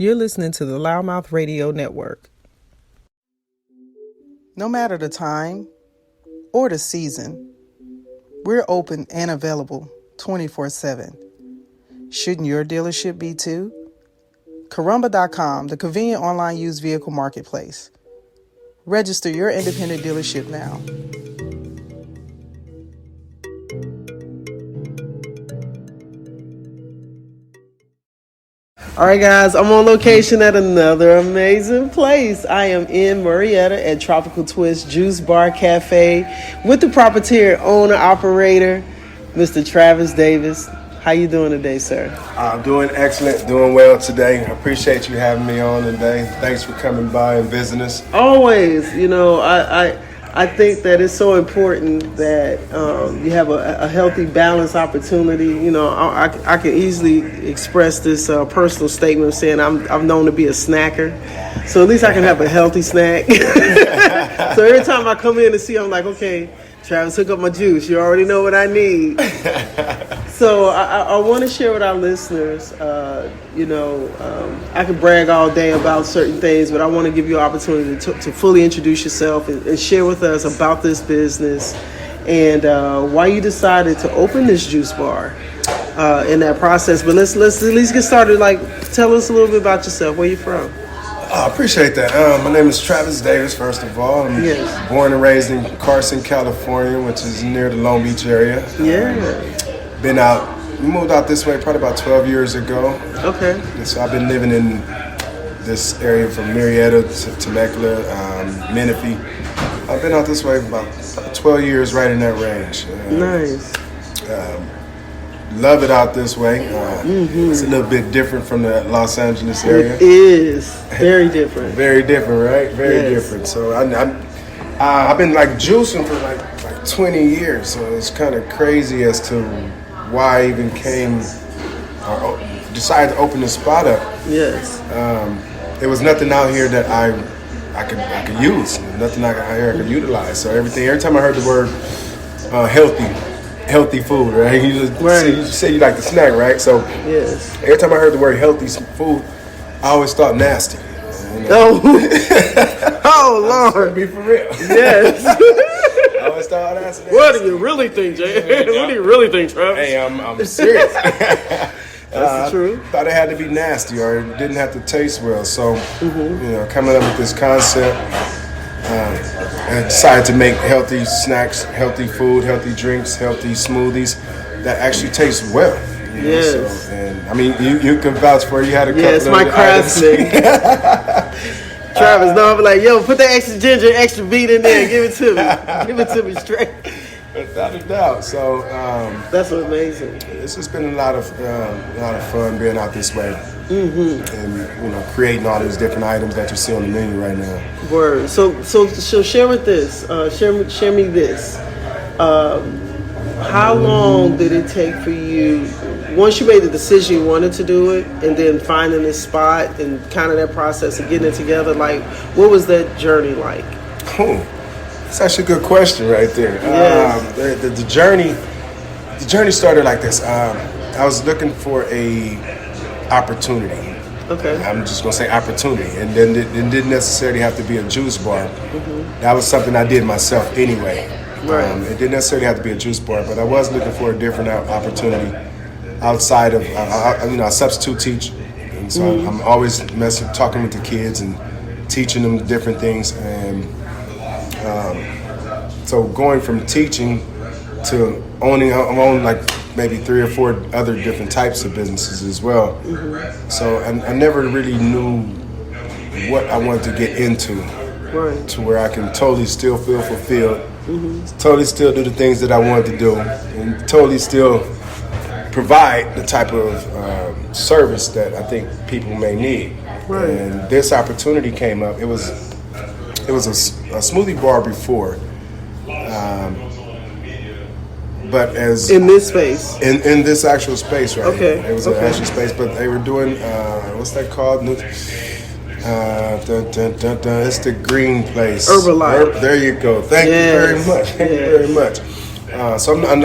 You're listening to the LouddMouth Radio Network. No matter the time or the season, we're open and available 24/7. Shouldn't your dealership be too? Carumba.com, the convenient online used vehicle marketplace. Register your independent dealership now. All right, guys, I'm on location at another amazing place. I am in Murrietta at Tropical Twist Juice Bar Cafe with the proprietor, owner, operator, Mr. Travis Davis. How you doing today, sir? I'm doing excellent, doing well today. I appreciate you having me on today. Thanks for coming by and visiting us. Always, I think that it's so important that you have a healthy, balanced opportunity. I can easily express this personal statement saying I'm known to be a snacker, so at least I can have a healthy snack. So every time I come in to see, I'm like, okay, Travis, hook up my juice. You already know what I need. So I want to share with our listeners, I can brag all day about certain things, but I want to give you an opportunity to fully introduce yourself and share with us about this business and why you decided to open this juice bar in that process. But let's at least get started. Tell us a little bit about yourself. Where you from? I appreciate that. My name is Travis Davis, first of all. I'm born and raised in Carson, California, which is near the Long Beach area. We moved out this way probably about 12 years ago. Okay. And so I've been living in this area from Murrietta to Temecula, Menifee. I've been out this way for about 12 years, right in that range. Nice. Love it out this way. It's a little bit different from the Los Angeles area. It is very different. Very different, right? Very different. So I've been juicing for like 20 years. So it's kind of crazy as to why I even decided to open this spot up. Yes. There was nothing out here that I could use. Nothing out here I could utilize. So every time I heard the word healthy food, right? You say you like the snack, right? So every time I heard the word healthy food, I always thought nasty. Oh Lord! Be for real. Yes. I always thought nasty. What do you really think, Jay? What do you really think, Travis? Hey, I'm serious. That's the truth. Thought it had to be nasty or it didn't have to taste well. So, coming up with this concept, I decided to make healthy snacks, healthy food, healthy drinks, healthy smoothies that actually taste well. Yes. So, and you can vouch for it. You had a couple it's my craftsman. Travis, no, I'm like, yo, put that extra ginger, extra beet in there and give it to me. Give it to me straight. Without a doubt. So that's amazing. It's just been a lot of fun being out this way, and creating all these different items that you see on the menu right now. Word. So share with this. Share me this. How long did it take for you? Once you made the decision you wanted to do it, and then finding this spot and kind of that process of getting it together, what was that journey like? That's actually a good question right there. Yes. The journey started like this. I was looking for a opportunity. Okay. I'm just gonna say opportunity, and then it didn't necessarily have to be a juice bar. That was something I did myself anyway. Right. It didn't necessarily have to be a juice bar, but I was looking for a different opportunity outside of, I substitute teach, and so I'm always talking with the kids and teaching them different things, and so going from teaching to owning, I own maybe 3 or 4 other different types of businesses as well. So I never really knew what I wanted to get into, to where I can totally still feel fulfilled, totally still do the things that I wanted to do, and totally still provide the type of service that I think people may need. Right. And this opportunity came up. It was a smoothie bar before, but as in this space, in this actual space, right? Okay. It was an actual space, but they were doing what's that called? It's the green place. Herbalife. There you go. Thank you very much. Thank you very much. So I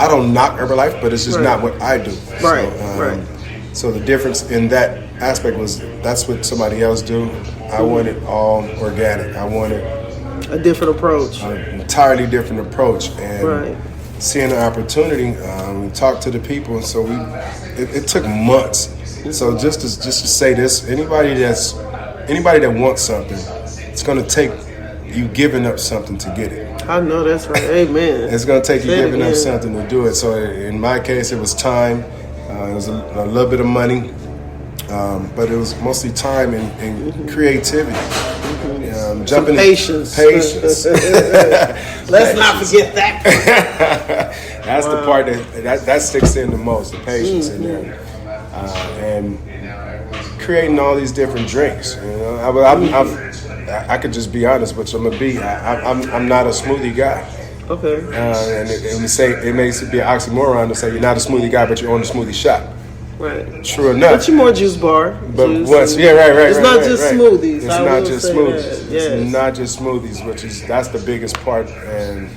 don't knock Herbalife, but it's just not what I do. Right. So the difference in that aspect was that's what somebody else do. I wanted all organic. I wanted a different approach, an entirely different approach, and seeing the opportunity, we talked to the people, and so it took months. So just to say this, anybody that wants something, it's going to take you giving up something to get it. I know that's right. Amen. It's going to take you giving up something to do it. So in my case, it was time. It was a little bit of money, but it was mostly time and creativity. Jumping patience. Patience. Let's not forget that part. That's the part that sticks in the most, the patience in there. And creating all these different drinks. I could just be honest, which I'm gonna be. I'm not a smoothie guy. Okay. And it may be an oxymoron to say you're not a smoothie guy, but you own a smoothie shop. Right. True enough. But you're more juice bar. But juice once, right. It's not just smoothies. It's not just smoothies. Yes. It's not just smoothies, that's the biggest part, and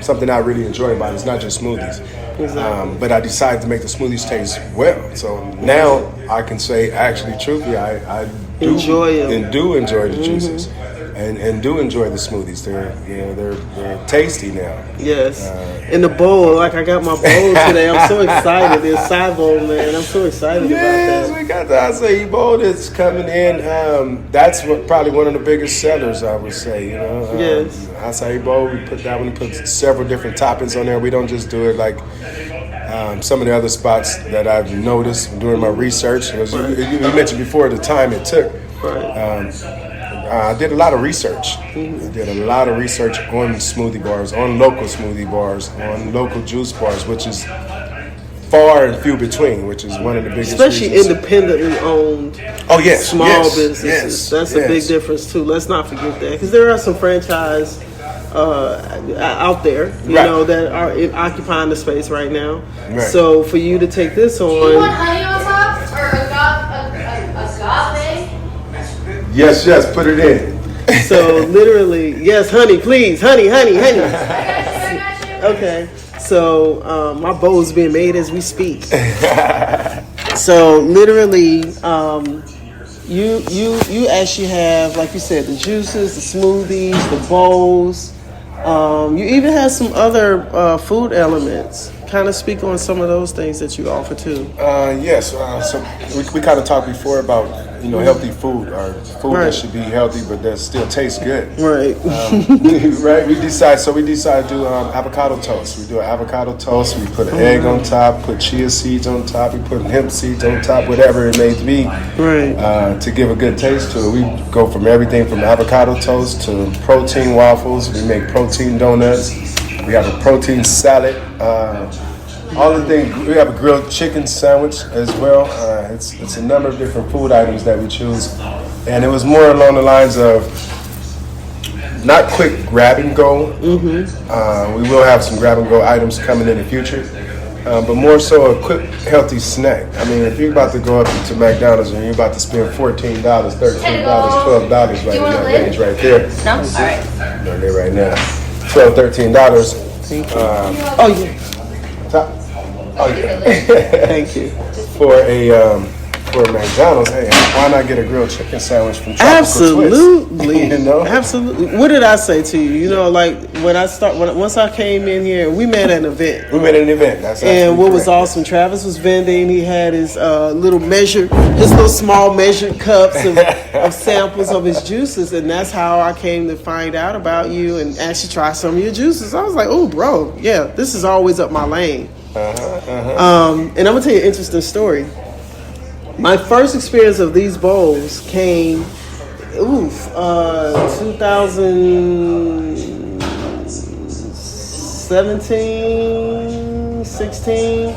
something I really enjoy about it. It's not just smoothies. Exactly. But I decided to make the smoothies taste well. So now I can say, actually, truthfully, I do enjoy the juices. And do enjoy the smoothies. They're tasty now. Yes. In the bowl, like I got my bowl today. I'm so excited. The acai bowl, man. I'm so excited about that. Yes, we got the acai bowl that's coming in. That's probably one of the biggest sellers, I would say. Yes. Acai bowl. We put several different toppings on there. We don't just do it like some of the other spots that I've noticed during my research. You mentioned before the time it took. Right. I did a lot of research. I did a lot of research on smoothie bars, on local smoothie bars, on local juice bars, which is far and few between, which is one of the biggest especially reasons. Independently owned small businesses. That's a big difference, too. Let's not forget that. Because there are some franchise out there, you know, that are occupying the space right now. Right. So for you to take this on... Do you want honey on top? Or agave? Yes, put it in. So literally, yes, honey, please, honey. I got you. Okay, so my bowl is being made as we speak. So literally, you actually have, like you said, the juices, the smoothies, the bowls. You even have some other food elements. Kind of speak on some of those things that you offer too. Yes. So we kind of talked before about healthy food, or food that should be healthy but that still tastes good. Right. Right. We decided to do avocado toast. We do an avocado toast. We put an egg on top, put chia seeds on top, we put hemp seeds on top, whatever it may be. Right. To give a good taste to it. We go from everything from avocado toast to protein waffles. We make protein donuts. We have a protein salad. All the things. We have a grilled chicken sandwich as well. It's a number of different food items that we choose, and it was more along the lines of not quick grab and go. We will have some grab and go items coming in the future, but more so a quick healthy snack. I mean, if you're about to go up to McDonald's and you're about to spend $14, $13, $12 right in that range right there. No? All right. Right there right now. $12, $13. Oh yeah. Oh yeah. Thank you. For McDonald's, hey, why not get a grilled chicken sandwich from Tropical Absolutely. Twist? Absolutely. What did I say to you? Like once I came in here, we met at an event. That's and what was awesome, Travis was vending. He had his little small measured cups of samples of his juices, and that's how I came to find out about you and actually try some of your juices. I was like, oh, bro, yeah, this is always up my lane. And I'm gonna tell you an interesting story. My first experience of these bowls came, 2017, 16.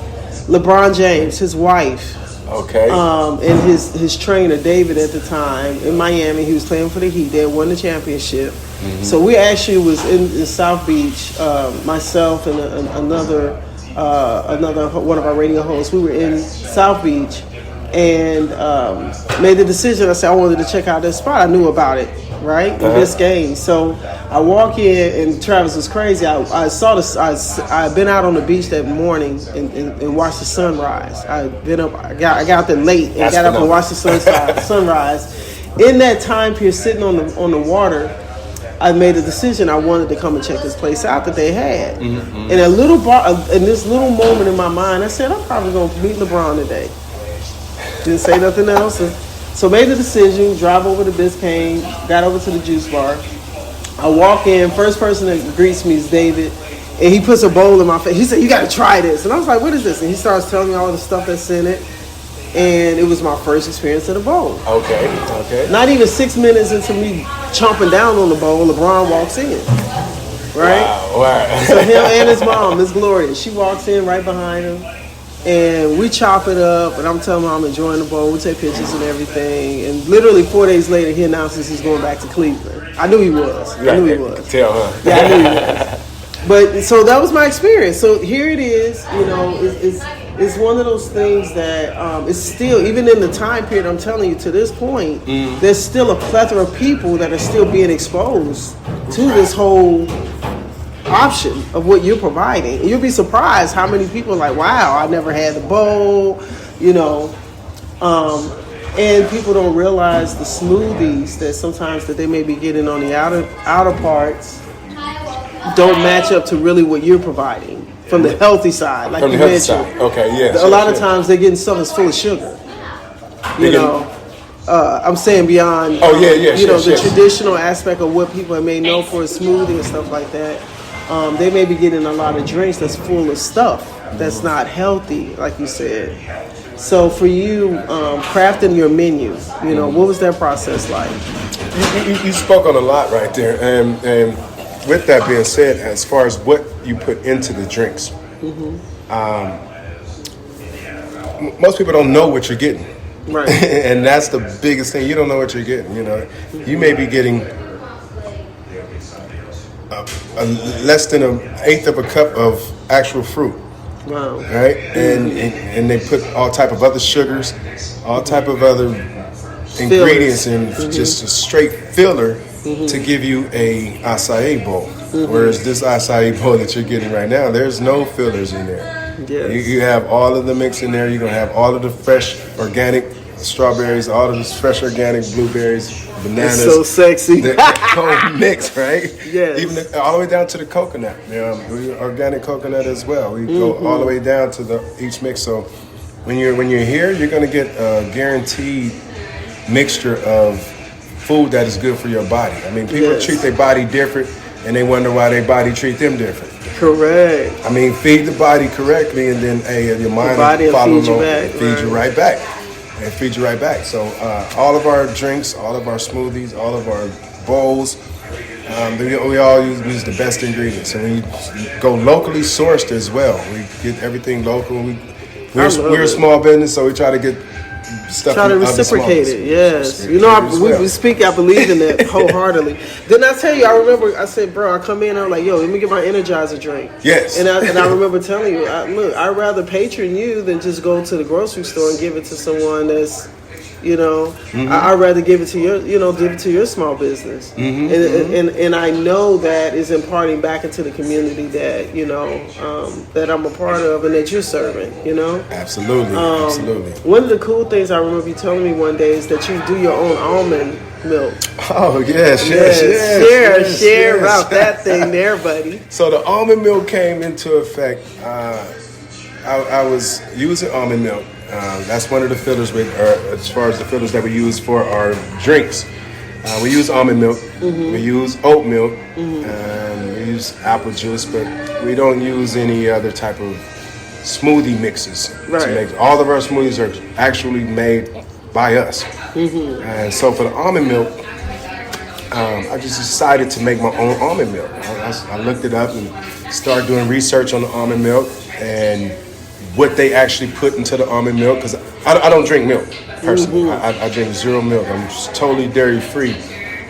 LeBron James, his wife, and his trainer David at the time in Miami. He was playing for the Heat. They had won the championship. So we actually was in South Beach. Myself and another one of our radio hosts. We were in South Beach. and made the decision. I said I wanted to check out this spot. I knew about it, right? In Biscayne. So I walk in, and Travis was crazy. I saw this. I'd been out on the beach that morning and watched the sunrise. I'd been up. I got out there late and got up and watched the sunrise. In that time period, sitting on the water, I made a decision. I wanted to come and check this place out that they had. In a little bar, in this little moment in my mind, I said, I'm probably going to meet LeBron today. Didn't say nothing else. So made the decision, drive over to Biscayne, got over to the juice bar. I walk in, first person that greets me is David, and he puts a bowl in my face. He said, you got to try this. And I was like, what is this? And he starts telling me all the stuff that's in it. And it was my first experience at a bowl. Okay. Not even 6 minutes into me chomping down on the bowl, LeBron walks in. Right? Wow. So him and his mom, Miss Gloria, she walks in right behind him. And we chop it up, and I'm telling him I'm enjoying the bowl. We take pictures and everything. And literally 4 days later, he announces he's going back to Cleveland. I knew he was. Yeah, I could tell, huh? Yeah, I knew he was. But so that was my experience. So here it is. You know, it's one of those things that it's still, even in the time period, I'm telling you, to this point, there's still a plethora of people that are still being exposed to this whole option of what you're providing. And you'll be surprised how many people are like, wow, I never had the bowl, you know. And people don't realize the smoothies that sometimes that they may be getting on the outer parts don't match up to really what you're providing from the healthy side, like from you the mentioned. healthy side. Okay, yeah. A lot of times they're getting stuff that's full of sugar. You know, I'm saying beyond. The traditional aspect of what people may know for a smoothie and stuff like that. They may be getting a lot of drinks that's full of stuff that's not healthy, like you said. So for you, crafting your menu, you know, what was that process like? You spoke on a lot right there, and with that being said, as far as what you put into the drinks, most people don't know what you're getting, right? And that's the biggest thing. You don't know what you're getting. You know, you may be getting less than an eighth of a cup of actual fruit. Wow. Right, and they put all type of other sugars, all type of other ingredients in just a straight filler to give you a acai bowl. Whereas this acai bowl that you're getting right now, there's no fillers in there. Yes. You have all of the mix in there. You're gonna have all of the fresh organic strawberries, all of the fresh organic blueberries, bananas. It's so sexy. The whole mix, right? Yes. Even all the way down to the coconut. Organic coconut as well. We go all the way down to each mix. So when you're here, you're gonna get a guaranteed mixture of food that is good for your body. I mean, people treat their body different, and they wonder why their body treat them different. Correct. I mean, feed the body correctly, and then your mind will follow feed you back. Feed you right back. And feed you right back. So all of our drinks, all of our smoothies, all of our bowls, we all use the best ingredients. And we go locally sourced as well. We get everything local. We're a small business, so we try to get stuff. Try to reciprocate it, yes. You know, we speak, I believe in that wholeheartedly. Then I tell you, I remember I said, bro, I come in, I'm like, yo, let me get my Energizer drink. Yes. And I remember telling you, look, I'd rather patron you than just go to the grocery store and give it to someone that's, you know, I'd rather give it to your small business. And I know that is imparting back into the community that, you know, that I'm a part of and that you're serving, you know? Absolutely, absolutely. One of the cool things I remember you telling me one day is that you do your own almond milk. Oh, yes. Share about that thing there, buddy. So the almond milk came into effect. I was using almond milk. That's one of the fillers as far as the fillers that we use for our drinks. We use almond milk, we use oat milk, we use apple juice, but we don't use any other type of smoothie mixes. Right. To make. All of our smoothies are actually made by us. And so for the almond milk, I just decided to make my own almond milk. I looked it up and started doing research on the almond milk and what they actually put into the almond milk, because I don't drink milk personally. I drink zero milk. I'm just totally dairy free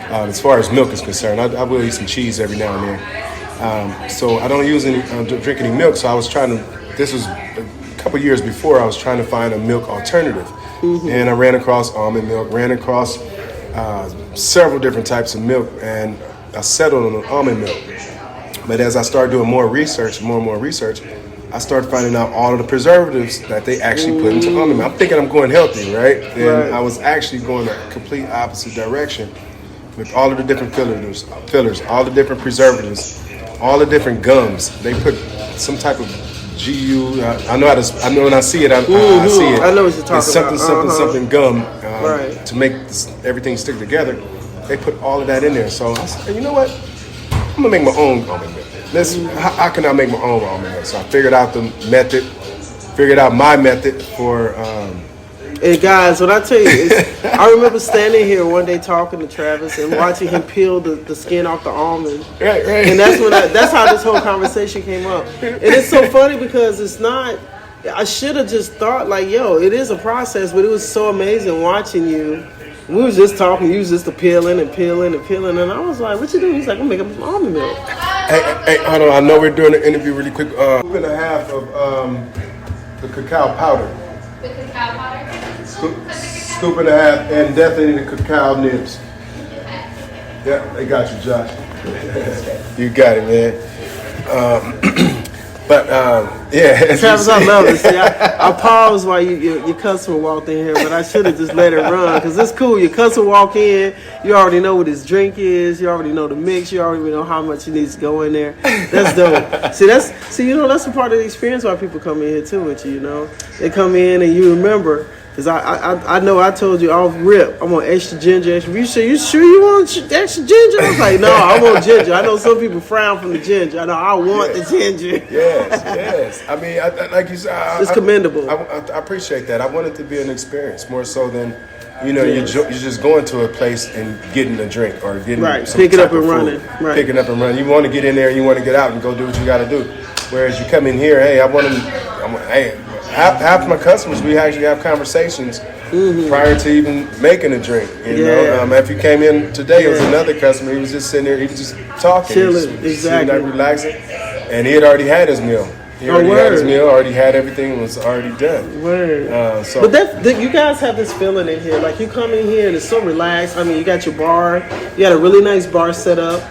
as far as milk is concerned. I will eat some cheese every now and then. So I don't drink any milk. So I was this was a couple years before, I was trying to find a milk alternative. and I ran across almond milk, ran across several different types of milk, and I settled on almond milk. But as I started doing more and more research, I started finding out all of the preservatives that they actually put into almond milk. I'm thinking I'm going healthy, right? And I was actually going the complete opposite direction with all of the different fillers, all the different preservatives, all the different gums. They put some type of GU. I know when I see it. I see it. I know what you're talking it's something, about. something gum Right. to make everything stick together. They put all of that in there. So I said, you know what? I'm gonna make my own almond milk. How can I make my own almond milk? So I figured out my method for. And guys, when I tell you, I remember standing here one day talking to Travis and watching him peel the skin off the almond. Right. And that's how this whole conversation came up. And it's so funny because it's not. I should have just thought like, yo, it is a process, but it was so amazing watching you. We was just talking, you was just peeling, and I was like, what you doing? He's like, I'm making some almond milk. Hey, hold on. I know we're doing an interview really quick. Scoop and a half of the cacao powder. The cacao powder? Scoop and a half, and definitely the cacao nibs. Yeah, they got you, Josh. You got it, man. Yeah. Travis, I love it. See, I paused while your customer walked in here, but I should have just let it run because it's cool. Your customer walk in, you already know what his drink is, you already know the mix, you already know how much he needs to go in there. That's dope. See, that's a part of the experience why people come in here too with you. You know, they come in and you remember. Because I know I told you off rip, I want extra ginger, extra. You sure you want extra ginger? I was like, no, I want ginger. I know some people frown from the ginger. I know I want the ginger. Yes. I mean, like you said, it's commendable. I appreciate that. I want it to be an experience more so than, you're just going to a place and getting a drink or getting some pick it type up and of food. running. Right. Picking up and running. You want to get in there, you want to get out and go do what you got to do. Whereas you come in here, hey, half my customers, we actually have conversations prior to even making a drink. You know, if you came in today, it was another customer. He was just sitting there, he was just talking, chilling, exactly, sitting there relaxing, and he had already had his meal. He already had his meal, already had everything, was already done. Word. But you guys have this feeling in here, like you come in here and it's so relaxed. I mean, you got your bar, you got a really nice bar set up.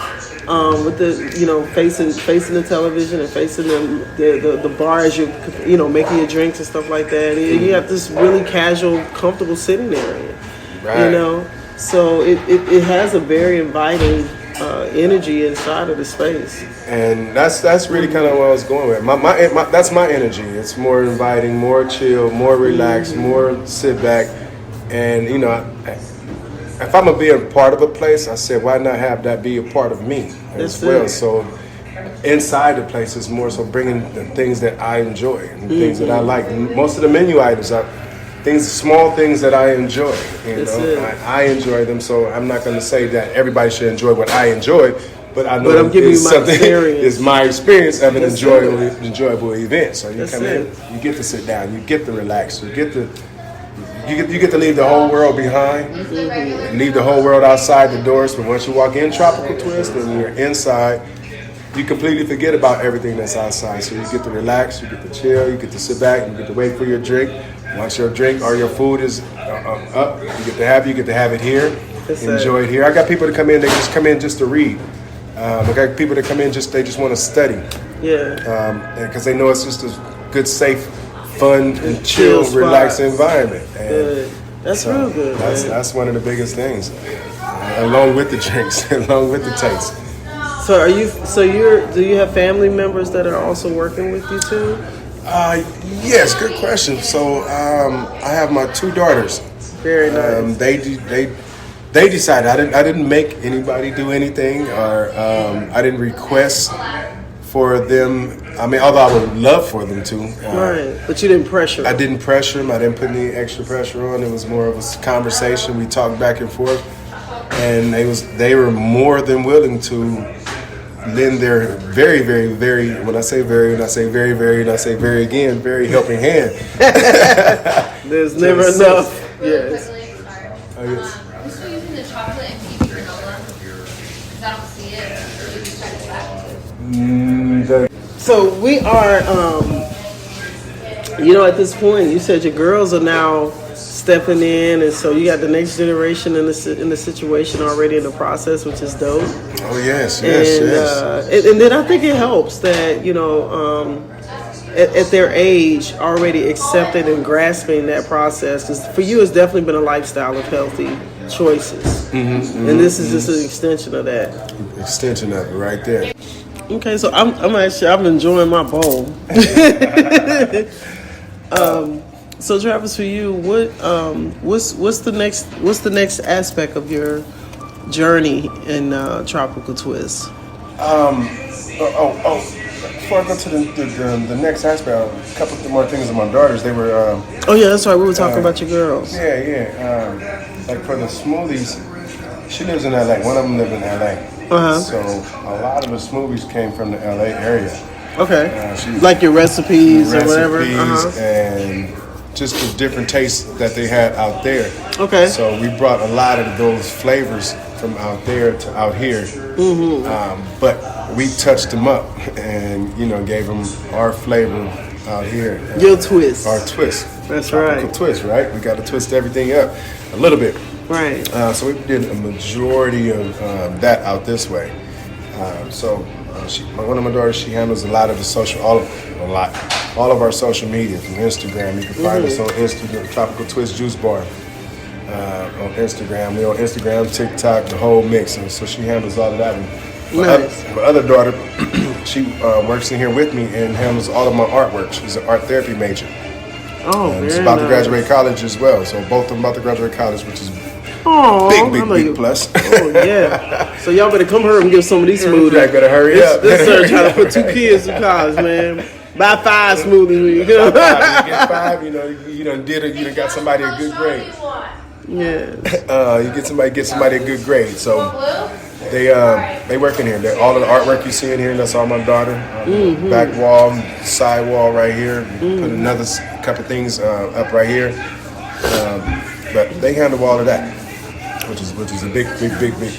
With the facing the television and facing the bar as you're making your drinks and stuff like that. And you have this really casual, comfortable sitting area. Right. So it has a very inviting energy inside of the space. And that's really kind of what I was going with. That's my energy. It's more inviting, more chill, more relaxed, more sit back, and if I'm gonna be a part of a place, I said, why not have that be a part of me as well? So inside the place is more so bringing the things that I enjoy and the things that I like. And most of the menu items are small things that I enjoy. I enjoy them, so I'm not gonna say that everybody should enjoy what I enjoy, but I know I'm giving you my experience. It's my experience of an enjoyable event. So you come in, you get to sit down, you get to relax, you get to leave the whole world behind, leave the whole world outside the doors. But once you walk in Tropical Twist and you're inside, you completely forget about everything that's outside. So you get to relax, you get to chill, you get to sit back, you get to wait for your drink. Once your drink or your food is up, you get to have it here, enjoy it here. I got people that come in, they just come in just to read. I got people that come in they just want to study. Because they know it's just a good, safe, fun and chill, relaxed environment. And that's real good. That's one of the biggest things, along with the drinks, along with the taste. So do you have family members that are also working with you too? Yes, good question. So I have my two daughters. Very nice. They decided. I didn't make anybody do anything, or I didn't request for them. I mean, although I would love for them to. Right, but you didn't pressure them. I didn't pressure them. I didn't put any extra pressure on. It was more of a conversation. We talked back and forth, and they were more than willing to lend their very, very, very, when I say very, and I say very, very, and I say very again, very helping hand. There's never enough. Yes. Oh, yes. Are you still using the chocolate and peach granola? Because I don't see it. Or you just try to back to So we are, at this point, you said your girls are now stepping in, and so you got the next generation in the situation already in the process, which is dope. Oh yes, yes. And then I think it helps that at their age already accepting and grasping that process, because for you it's definitely been a lifestyle of healthy choices, and this is just an extension of that. Extension of it right there. Okay, so I'm enjoying my bowl. So Travis, for you, what's the next aspect of your journey in Tropical Twist? Before I go to the next aspect, a couple of more things with my daughters. They were. Oh yeah, that's right. We were talking about your girls. Yeah. Like for the smoothies, she lives in LA. One of them lives in LA. So a lot of the smoothies came from the LA area. Okay. Like your recipes or whatever. And just the different tastes that they had out there. Okay. So we brought a lot of those flavors from out there to out here. But we touched them up and, gave them our flavor out here. Your twist. Our twist. That's Tropical right. twist, right? We got to twist everything up a little bit. Right. So we did a majority of that out this way. One of my daughters, she handles a lot of the all of our social media from Instagram. You can find us on Instagram, Tropical Twist Juice Bar on Instagram. We're on Instagram, TikTok, the whole mix. And so she handles all of that. And my other daughter, she works in here with me and handles all of my artwork. She's an art therapy major. Oh, and she's about to graduate college as well. So both of them about to graduate college, which is big plus. Oh yeah. So y'all better come here and give some of these smoothies. Jack better hurry up. This sir trying to put 2 kids in college, man. Buy 5 smoothies. Buy 5, you get 5. You done got somebody a good grade. Yeah. You get somebody a good grade. So they work in here. All of the artwork you see in here, that's all my daughter. Back wall, side wall right here. Put another couple things up right here. But they handle all of that, which is a big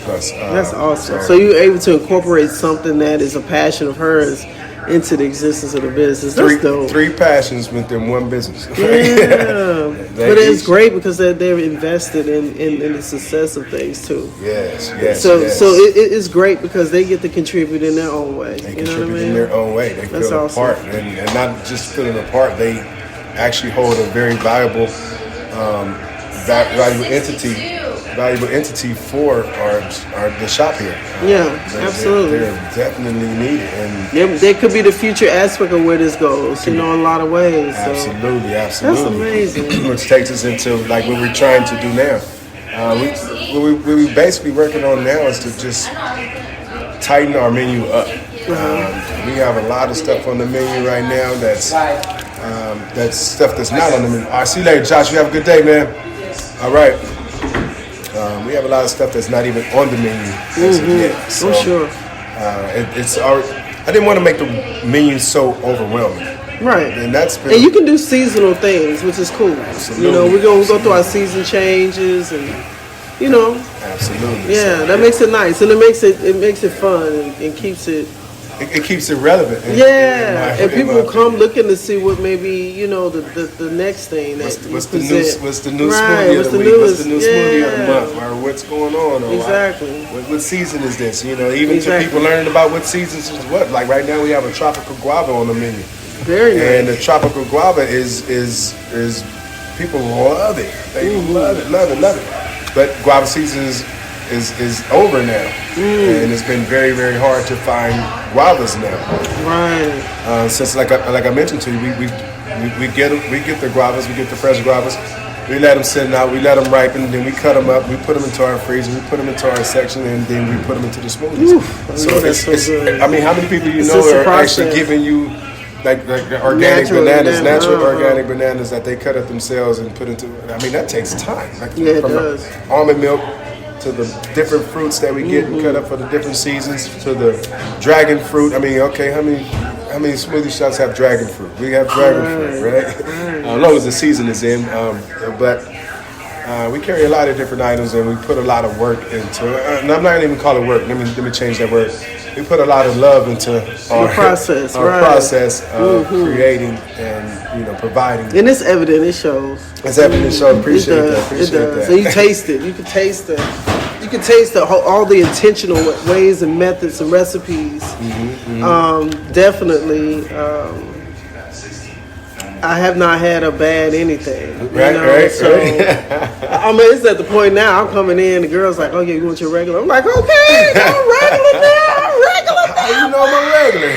plus. That's awesome. So you're able to incorporate something that is a passion of hers into the existence of the business. That's dope. 3 passions within one business. Yeah. But it's great because they're invested in the success of things too. Yes. So it's great because they get to contribute in their own way. They contribute in their own way. They feel a part, and not just feeling a part. They actually hold a very valuable entity for the shop here. Absolutely. They're definitely needed, and they could be the future aspect of where this goes. In a lot of ways. So. Absolutely. That's amazing. Which takes us into like what we're trying to do now. What we're basically working on now is to just tighten our menu up. We have a lot of stuff on the menu right now that's stuff that's not on the menu. All right, see you later, Josh. You have a good day, man. All right. We have a lot of stuff that's not even on the menu as of yet. So, sure. I didn't want to make the menu so overwhelming. Right. And and you can do seasonal things, which is cool. Absolutely. We're going to go through our season changes and, Absolutely. Yeah, that makes it nice. And it makes it fun and keeps it... It keeps it relevant. And people come looking to see what maybe the next thing that what's the new right, smoothie of the week? What's the new smoothie of the month? Or what's going on? Or exactly. What season is this? Even to people learning about what seasons is what. Like right now we have a tropical guava on the menu. Very nice. And the tropical guava is people love it. They love it. But guava season is over now, and it's been very, very hard to find guavas now. Right. Since like I mentioned to you, we get the guavas, we get the fresh guavas, we let them sit out, we let them ripen, then we cut them up, we put them into our freezer, we put them into our section, and then we put them into the smoothies. It's good. I mean, how many people are actually giving you like organic bananas, natural organic bananas that they cut up themselves and put into? I mean, that takes time. It does. Almond milk to the different fruits that we get and cut up for the different seasons, to the dragon fruit. I mean, okay, how many smoothie shops have dragon fruit? We have dragon fruit, right? I don't know what the season is in, but We carry a lot of different items, and we put a lot of work into it. And I'm not going to even call it work. Let me change that word. We put a lot of love into our process, our right. process of creating and providing. And it's evident. It shows. It's evident. So appreciate it does, that. Appreciate it does. that. So you taste it. You can taste it. You can taste all the intentional ways and methods and recipes. Definitely. I have not had a bad anything. Right. So, I mean, it's at the point now. I'm coming in. The girl's like, "Oh yeah, you want your regular?" I'm like, "Okay, I'm regular now. Regular now." How you know I'm regular?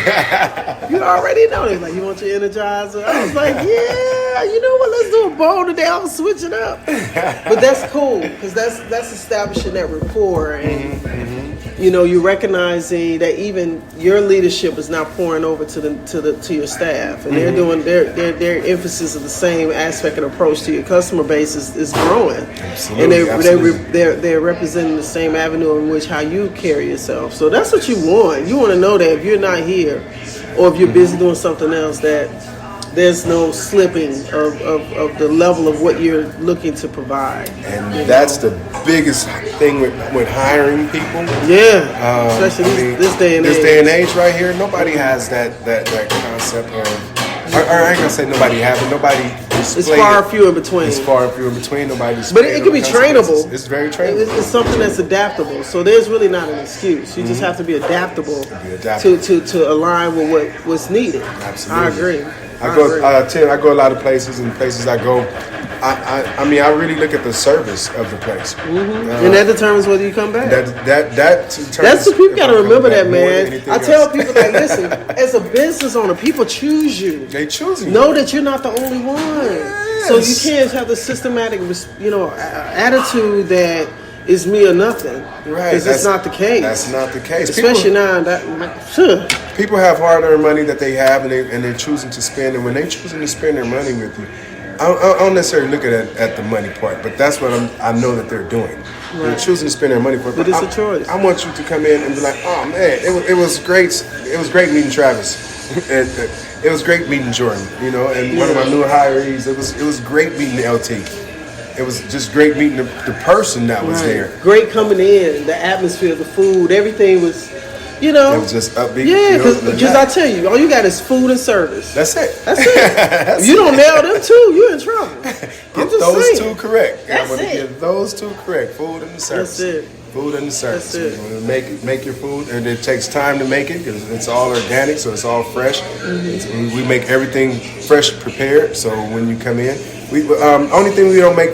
You already know. They're like, "You want your Energizer?" I was like, "Yeah, you know what? Let's do a bowl today. I'll switch it up." But that's cool because that's establishing that rapport, and you're recognizing that even your leadership is now pouring over to your staff, and they're doing their emphasis of the same aspect and approach to your customer base is growing, Absolutely, and they're representing the same avenue in which how you carry yourself. So that's what you want. You want to know that if you're not here, or if you're busy doing something else, that there's no slipping of the level of what you're looking to provide. And that's the biggest thing with hiring people. Yeah, especially this day and age. This day and age right here, nobody has that concept of. Or I ain't gonna say nobody has it. Nobody. It's far few in between. It's far few in between. Nobody. But it can be trainable. It's very trainable. It's something that's adaptable. So there's really not an excuse. You just have to be adaptable, to align with what's needed. Absolutely. I agree. I go a lot of places, and places I go, I mean, I really look at the service of the place, and that determines whether you come back. That's what people got to remember, that man. I tell people, like, listen, as a business owner, people choose you. They choose you. Know that you're not the only one. Yes. So you can't have the systematic, attitude that is me or nothing. Right. Because it's not the case. That's not the case. Especially now people have hard-earned money that they have, and they're choosing to spend. And when they're choosing to spend their money with you, I don't necessarily look at the money part, but that's what I know that they're doing. Right. They're choosing to spend their money for it. But it's a choice. I want you to come in and be like, "Oh man, it was great. It was great meeting Travis. And it was great meeting Jordan. And one of my new hirees. It was great meeting LT. It was just great meeting the person that was there. Great coming in, the atmosphere, the food, everything was, It was just upbeat. Yeah, because I tell you, all you got is food and service. That's it. If you don't nail them two, you're in trouble. Get those two correct. That's it. Get those two correct. Food and the service. That's it. Food and the service. That's it. Make your food, and it takes time to make it because it's all organic, so it's all fresh. We make everything fresh prepared. So when you come in, only thing we don't make,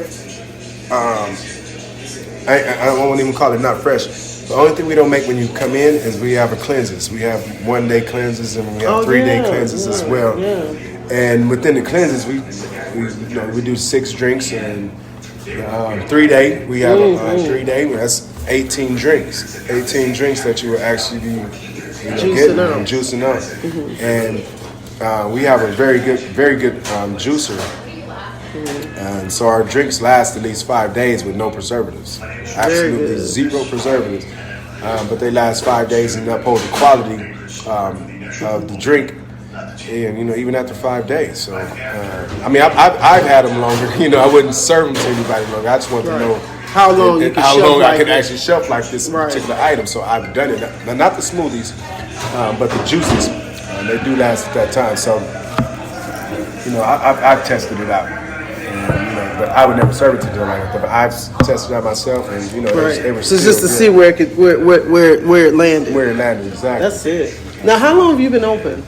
I won't even call it not fresh. The only thing we don't make when you come in is we have a cleanses. We have 1 day cleanses and we have 3 day cleanses as well. Yeah. And within the cleanses, we do 6 drinks, and 3 day we have a 3 day. That's 18 drinks. 18 drinks that you will actually be juicing up. And we have a very good juicer. And so our drinks last at least 5 days with no preservatives. Absolutely zero preservatives. But they last 5 days and uphold the quality of the drink. And even after 5 days. So I've had them longer. I wouldn't serve them to anybody longer. I just want to know how long I can actually shelf life this particular item. So I've done it. Not the smoothies, but the juices. They do last at that time. So I've tested it out. But I would never serve it to them like that. But I've tested it out myself, and they were. So just to see where it landed. Where it landed, exactly. That's it. Now, how long have you been open?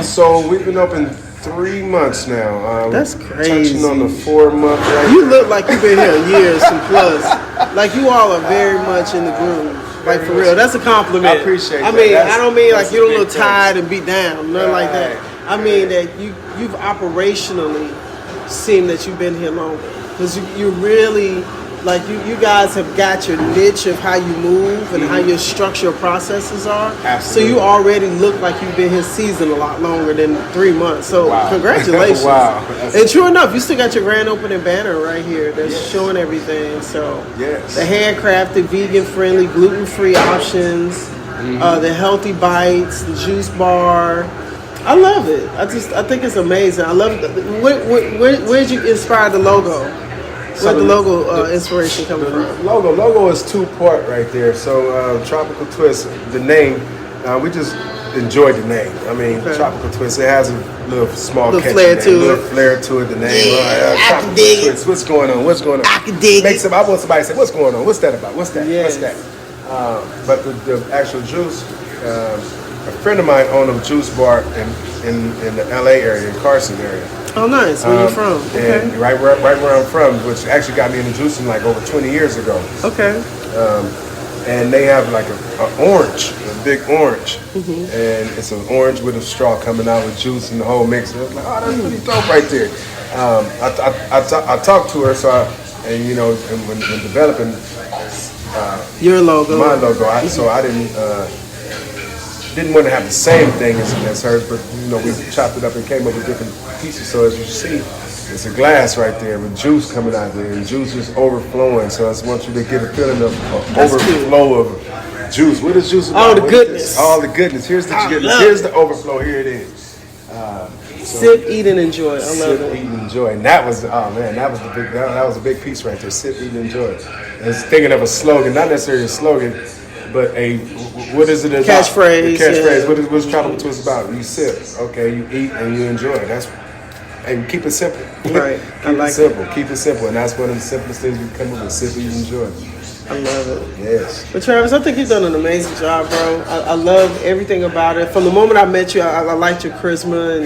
So we've been open 3 months now. That's crazy. Touching on the 4 month. Right you look like you've been here years and plus. Like you all are very much in the groove. Like for real, that's a compliment. I appreciate that. I mean, I don't mean like you don't look tired and beat down, nothing like that. I mean that you've operationally seem that you've been here longer, because you really like you guys have got your niche of how you move and how your structure processes are. Absolutely. So you already look like you've been here seasoned a lot longer than 3 months. So congratulations. Wow. And true enough, you still got your grand opening banner right here that's showing everything. So the handcrafted, vegan friendly, gluten free options, the healthy bites, the juice bar. I love it. I think it's amazing. I love it. Where'd you inspire the logo? Where'd the logo inspiration come from? Logo is two-part right there. So Tropical Twist, the name, we just enjoyed the name. I mean, Tropical Twist, it has a little small catchy flair name, to little flair to it. The name, I can Tropical dig it. Twist. What's going on? I can dig it. I want somebody to say, what's going on? What's that about? What's that? Yes. What's that? But the actual juice, a friend of mine owned a juice bar in the LA area, in Carson area. Oh, nice. Where you from? Okay. And right where I'm from, which actually got me into juicing like over 20 years ago. Okay. And they have like a orange, a big orange, and it's an orange with a straw coming out with juice and the whole mix. And I was like, oh, that's pretty dope right there. I talked to her, and when developing your logo, my logo, I didn't want to have the same thing as hers, but we chopped it up and came up with different pieces. So as you see, it's a glass right there with juice coming out there, and juice is overflowing. So I just want you to get a feeling of overflow of juice. What is juice about? All the goodness. All the goodness. Here's the goodness. Here's the overflow. Here it is. Sip, eat, and enjoy. I love Sip, it. eat, and enjoy. And that was that was a big piece right there. Sip, eat, and enjoy. I was thinking of a slogan, not necessarily a slogan, but what is it about? Catchphrase. Catchphrase. Yeah. What's Tropical Twist about? You sip, okay, you eat, and you enjoy. And keep it simple. Right. Keep it simple. Keep it simple. And that's one of the simplest things we come up with. Sip, eat, and enjoy. I love it. Yes. But Travis, I think you've done an amazing job, bro. I love everything about it. From the moment I met you, I liked your charisma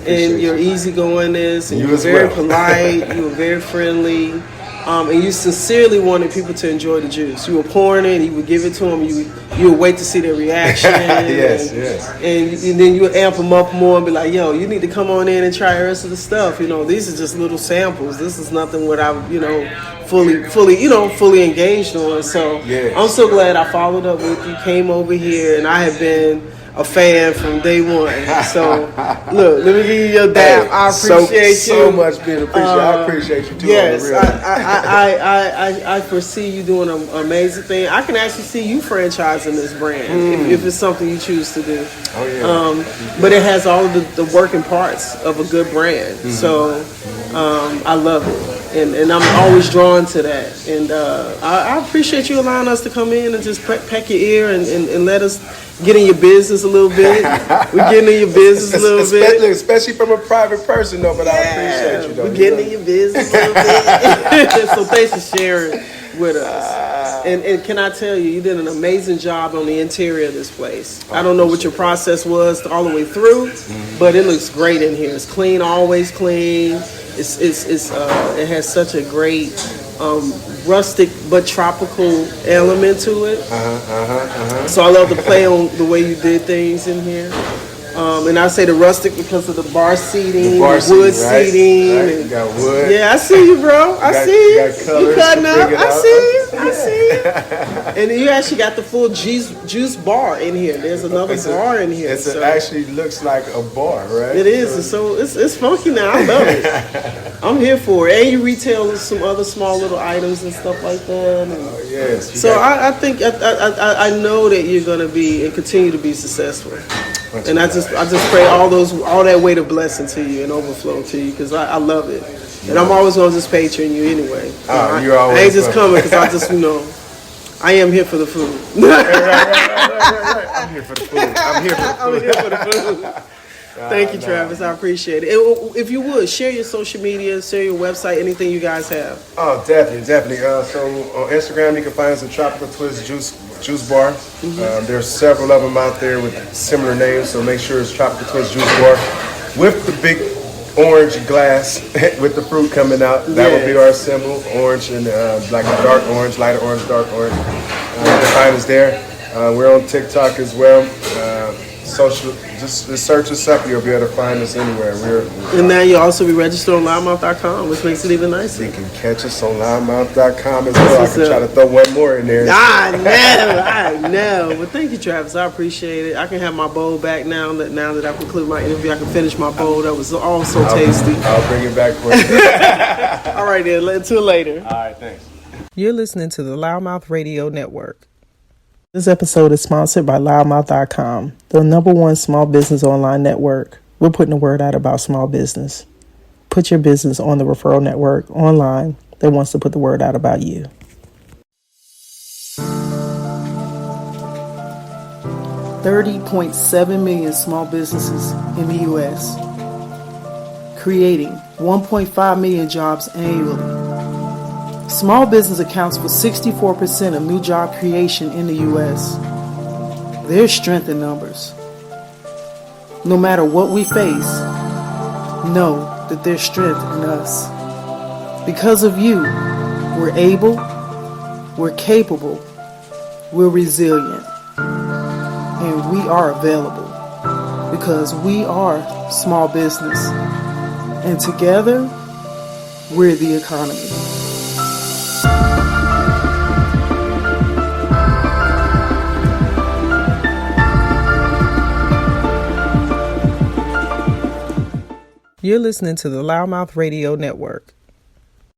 and your easygoingness. And you were very polite. You were very friendly. And you sincerely wanted people to enjoy the juice. You were pouring it, you would give it to them, you would wait to see their reaction. Yes. And then you would amp them up more and be like, yo, you need to come on in and try the rest of the stuff. These are just little samples. This is nothing what I'm, fully engaged on. So I'm so glad I followed up with you, came over here, and I have been a fan from day one. So, look, let me give you your dap. I appreciate you. So much being appreciated. I appreciate you too. Yes, I foresee you doing an amazing thing. I can actually see you franchising this brand if it's something you choose to do. Oh, yeah. But it has all of the working parts of a good brand. So, I love it. And I'm always drawn to that. And I appreciate you allowing us to come in and just peck your ear and let us get in your business a little bit. We're getting in your business a little bit. Especially from a private person, though, but I appreciate you, though. We're getting in your business a little bit. So thanks for sharing with us. And can I tell you, you did an amazing job on the interior of this place. I don't know what your process was all the way through, but it looks great in here. It's clean, always clean. It has such a great rustic but tropical element to it. So I love the play on the way you did things in here. And I say the rustic because of the bar seating, wood seating. Right. You got wood. Yeah, I see you, bro. I see you. You got colors. You cutting up. I see you. And you actually got the full juice bar in here. There's another bar in here. It actually looks like a bar, right? It is. So it's funky now. I love it. I'm here for it. And you retail some other small little items and stuff like that. Yes. So I think I know that you're going to be and continue to be successful. And I just pray all that weight of blessing to you and overflow to you because I love it. And I'm always going to just patron you anyway. You're always I ain't just coming because I just, I am here for the food. Right. I'm here for the food. I'm here for the food. Thank you, Travis. I appreciate it. If you would, share your social media, share your website, anything you guys have. Oh, definitely. So on Instagram, you can find us at Tropical Twist Juice Bar. There's several of them out there with similar names, so make sure it's Tropical Twist Juice Bar with the big orange glass with the fruit coming out. That would be our symbol, orange and like a dark orange, lighter orange, dark orange. You can find us there. We're on TikTok as well. Social, just search us up. You'll be able to find us anywhere. And now you'll also be registered on LouddMouth.com, which makes it even nicer. You can catch us on LouddMouth.com as well. I can try to throw one more in there. I know. But thank you, Travis. I appreciate it. I can have my bowl back now that I've concluded my interview. I can finish my bowl. That was all so tasty. I'll bring it back for you. All right, then. Until later. All right, thanks. You're listening to the LouddMouth Radio Network. This episode is sponsored by LouddMouth.com, the #1 small business online network. We're putting the word out about small business. Put your business on the referral network online that wants to put the word out about you. $30.7 million small businesses in the U.S., creating 1.5 million jobs annually. Small business accounts for 64% of new job creation in the U.S. There's strength in numbers. No matter what we face, know that there's strength in us. Because of you, we're able, we're capable, we're resilient, and we are available because we are small business. And together, we're the economy. You're listening to the LouddMouth Radio Network.